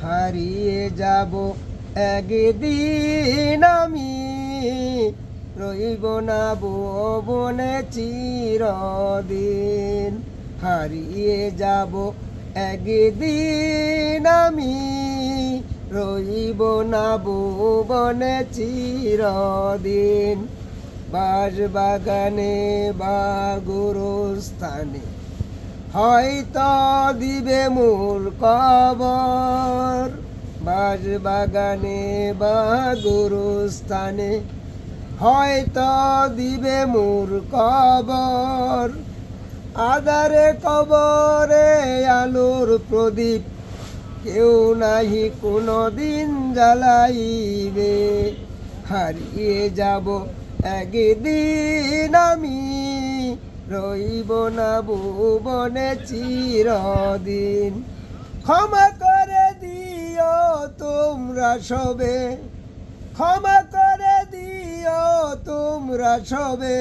হারিয়ে যাব একদিন আমি, রইব না ভুবনে চিরদিন। হারিয়ে যাব একদিন আমি, রইব না ভুবনে চিরদিন। বাঁশবাগানে বা গোরস্থানে হয়তো দিবে মোর কবর। বাঁশবাগানে বা গোরস্থানে হয়তো দিবে মোর কবর। আধারে কবরে আলোর প্রদীপ কেউ নাহি কোনো দিন জ্বালাইবে। হারিয়ে যাব একদিন আমি, রইব না ভুবনে চিরদিন। ক্ষমা করে দিও তোমরা সবে, ক্ষমা করে দিও তোমরা সবে,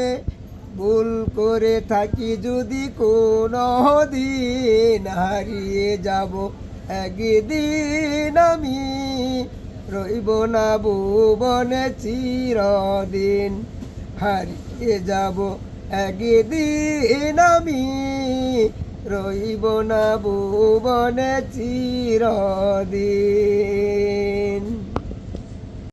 ভুল করে থাকি যদি কোনো দিন। হারিয়ে যাব একদিন আমি, রইব না ভুবনে চিরদিন। হারিয়ে যাব একদিন আমি, রইব না ভুবনে চিরদিন।